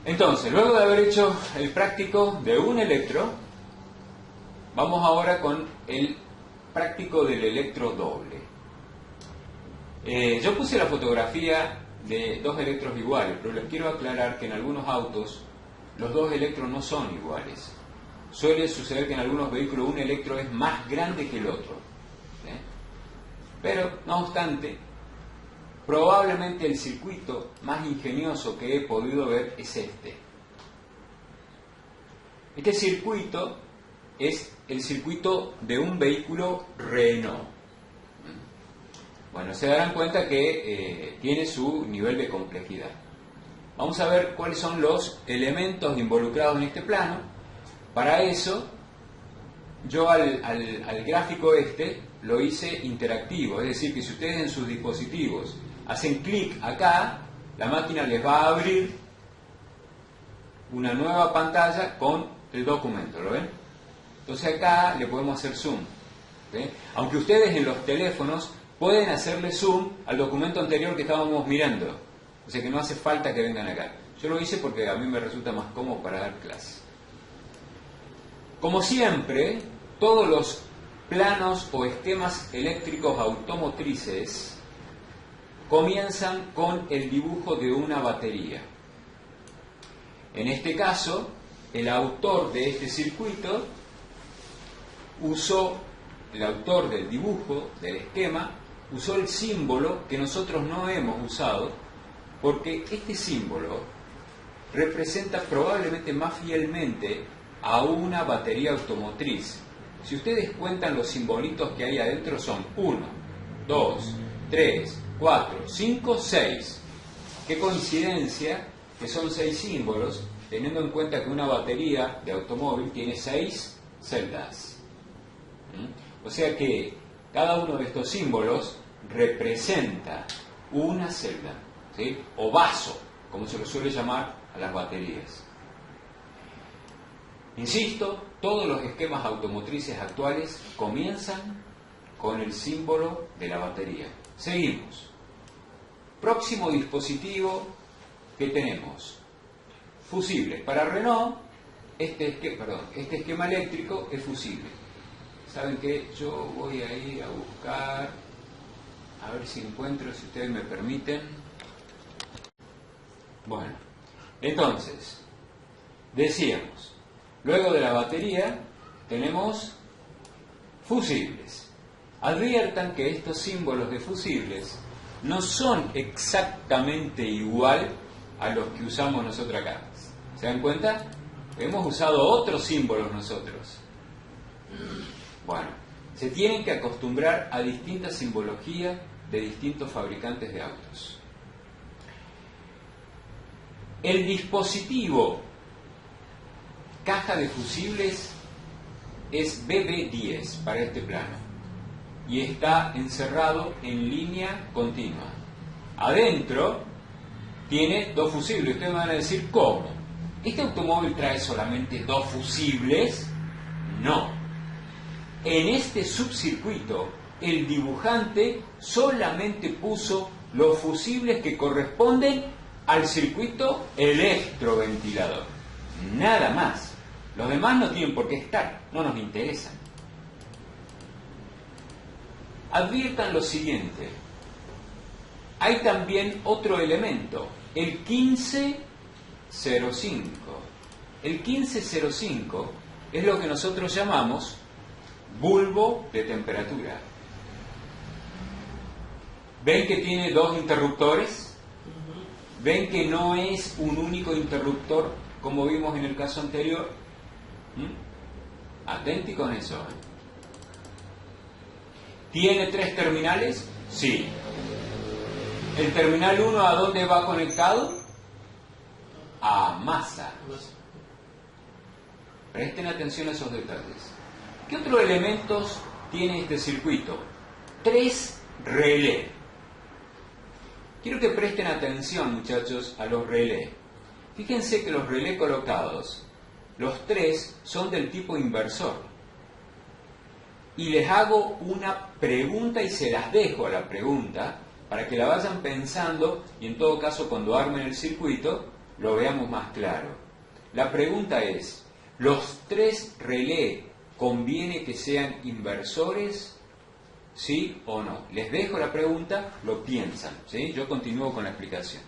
Entonces, luego de haber hecho el práctico de un electro, vamos ahora con el práctico del electro doble. Yo puse la fotografía de dos electros iguales, pero les quiero aclarar que en algunos autos los dos electros no son iguales. Suele suceder que en algunos vehículos un electro es más grande que el otro. Pero, no obstante, probablemente el circuito más ingenioso que he podido ver es este. Este circuito es el circuito de un vehículo Renault. Bueno, se darán cuenta que tiene su nivel de complejidad. Vamos a ver cuáles son los elementos involucrados en este plano. Para eso, yo al gráfico este lo hice interactivo, es decir, que si ustedes en sus dispositivos hacen clic acá, la máquina les va a abrir una nueva pantalla con el documento, ¿lo ven? Entonces acá le podemos hacer zoom, ¿sí? Aunque ustedes en los teléfonos pueden hacerle zoom al documento anterior que estábamos mirando, o sea que no hace falta que vengan acá. Yo lo hice porque a mí me resulta más cómodo para dar clases. Como siempre, todos los planos o esquemas eléctricos automotrices comienzan con el dibujo de una batería. En este caso, el autor de este circuito el autor del dibujo, del esquema, usó el símbolo que nosotros no hemos usado, porque este símbolo representa probablemente más fielmente a una batería automotriz. Si ustedes cuentan los simbolitos que hay adentro, son 1, 2, 3, 4, 5, 6. Qué coincidencia que son 6 símbolos, teniendo en cuenta que una batería de automóvil tiene 6 celdas. O sea que cada uno de estos símbolos representa una celda, ¿sí? O vaso, como se lo suele llamar a las baterías. Insisto, todos los esquemas automotrices actuales comienzan con el símbolo de la batería. Seguimos. Próximo dispositivo que tenemos. Fusibles. Para Renault, este esquema eléctrico es fusible. ¿Saben qué? Yo voy a ir a buscar, a ver si encuentro, si ustedes me permiten. Bueno, entonces, decíamos, luego de la batería tenemos fusibles. Adviertan que estos símbolos de fusibles no son exactamente igual a los que usamos nosotros acá. ¿Se dan cuenta? Hemos usado otros símbolos nosotros. Bueno, se tienen que acostumbrar a distintas simbologías de distintos fabricantes de autos. El dispositivo caja de fusibles es BB10 para este plano y está encerrado en línea continua. Adentro tiene 2 fusibles. Ustedes me van a decir, ¿cómo? ¿Este automóvil trae solamente 2 fusibles? No. En este subcircuito, el dibujante solamente puso los fusibles que corresponden al circuito electroventilador. Nada más. Los demás no tienen por qué estar, no nos interesan. Adviertan lo siguiente. Hay también otro elemento, el 1505. El 1505 es lo que nosotros llamamos bulbo de temperatura. ¿Ven que tiene 2 interruptores? ¿Ven que no es un único interruptor como vimos en el caso anterior? Atenti con eso. ¿Tiene 3 terminales? Sí. ¿El terminal 1 a dónde va conectado? A masa. Presten atención a esos detalles. ¿Qué otros elementos tiene este circuito? 3 relés. Quiero que presten atención, muchachos, a los relés. Fíjense que los relés colocados, los 3 son del tipo inversor. Y les hago una pregunta y se las dejo a la pregunta para que la vayan pensando y en todo caso cuando armen el circuito lo veamos más claro. La pregunta es, ¿los 3 relés conviene que sean inversores? ¿Sí o no? Les dejo la pregunta, lo piensan, ¿sí? Yo continúo con la explicación.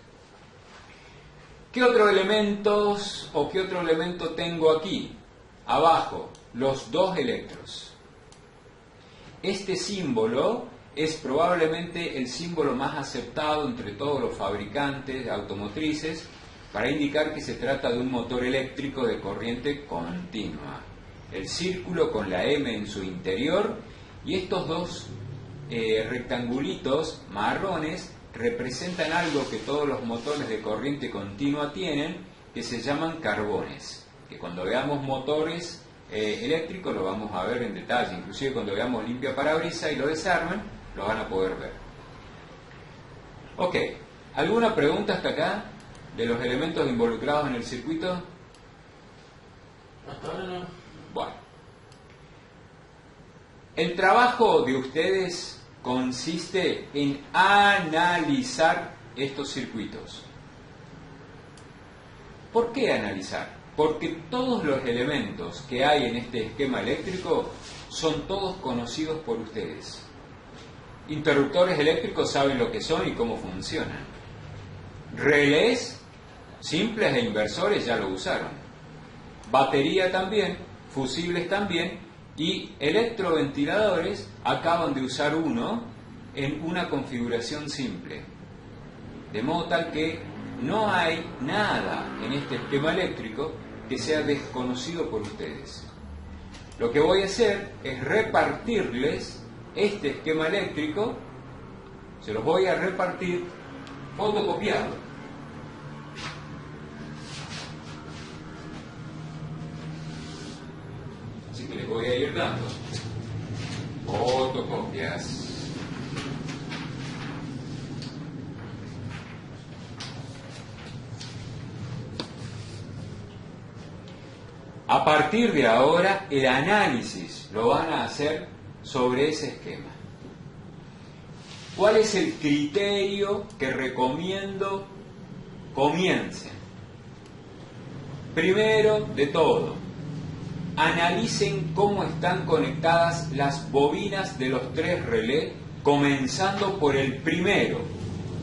¿Qué otros elementos o qué otro elemento tengo aquí? Abajo, los 2 electros. Este símbolo es probablemente el símbolo más aceptado entre todos los fabricantes automotrices para indicar que se trata de un motor eléctrico de corriente continua. El círculo con la M en su interior y estos 2 rectangulitos marrones representan algo que todos los motores de corriente continua tienen, que se llaman carbones, que cuando veamos motores eléctricos lo vamos a ver en detalle, inclusive cuando veamos limpia parabrisas y lo desarmen, lo van a poder ver. Ok, ¿alguna pregunta hasta acá de los elementos involucrados en el circuito? Hasta ahora no. Bueno, el trabajo de ustedes consiste en analizar estos circuitos. ¿Por qué analizar? Porque todos los elementos que hay en este esquema eléctrico son todos conocidos por ustedes. Interruptores eléctricos saben lo que son y cómo funcionan. Relés simples e inversores ya lo usaron. Batería también, fusibles también, y electroventiladores acaban de usar uno en una configuración simple. De modo tal que no hay nada en este esquema eléctrico que sea desconocido por ustedes. Lo que voy a hacer es repartirles este esquema eléctrico, se los voy a repartir fotocopiado. Así que les voy a ir dando fotocopias. A partir de ahora, el análisis lo van a hacer sobre ese esquema. ¿Cuál es el criterio que recomiendo comiencen? Primero de todo, analicen cómo están conectadas las bobinas de los 3 relés, comenzando por el primero.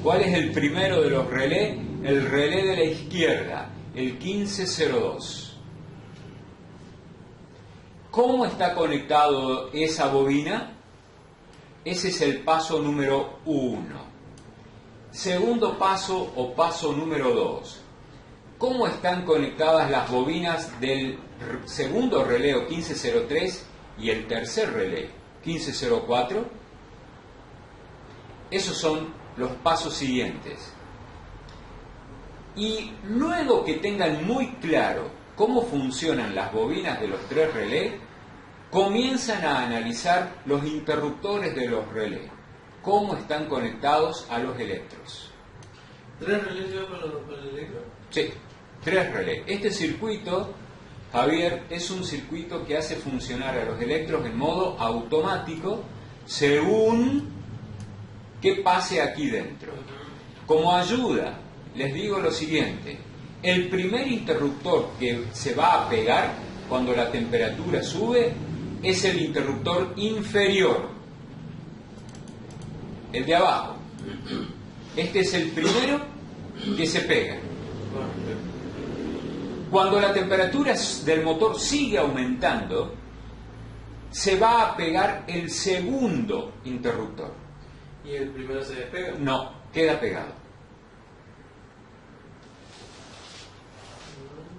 ¿Cuál es el primero de los relés? El relé de la izquierda, el 1502. ¿Cómo está conectado esa bobina? Ese es el paso número 1. Segundo paso o paso número 2. ¿Cómo están conectadas las bobinas del segundo relé 1503 y el tercer relé 1504? Esos son los pasos siguientes. Y luego que tengan muy claro cómo funcionan las bobinas de los 3 relés, comienzan a analizar los interruptores de los relés, cómo están conectados a los electros. ¿3 relés yo con el electro? Sí, 3 relés. Este circuito, Javier, es un circuito que hace funcionar a los electros en modo automático según qué pase aquí dentro. Como ayuda, les digo lo siguiente: el primer interruptor que se va a pegar cuando la temperatura sube es el interruptor inferior, el de abajo. Este es el primero que se pega. Cuando la temperatura del motor sigue aumentando, se va a pegar el segundo interruptor. ¿Y el primero se despega? No, queda pegado.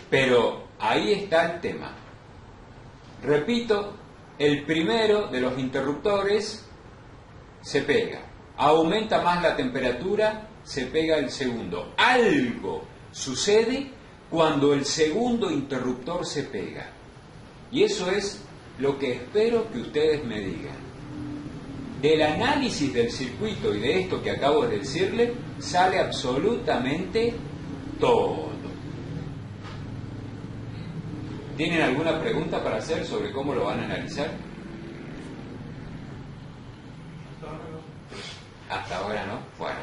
Pero ahí está el tema. Repito, el primero de los interruptores se pega. Aumenta más la temperatura, se pega el segundo. Algo sucede cuando el segundo interruptor se pega. Y eso es lo que espero que ustedes me digan. Del análisis del circuito y de esto que acabo de decirle, sale absolutamente todo. ¿Tienen alguna pregunta para hacer sobre cómo lo van a analizar? Hasta ahora no. Bueno.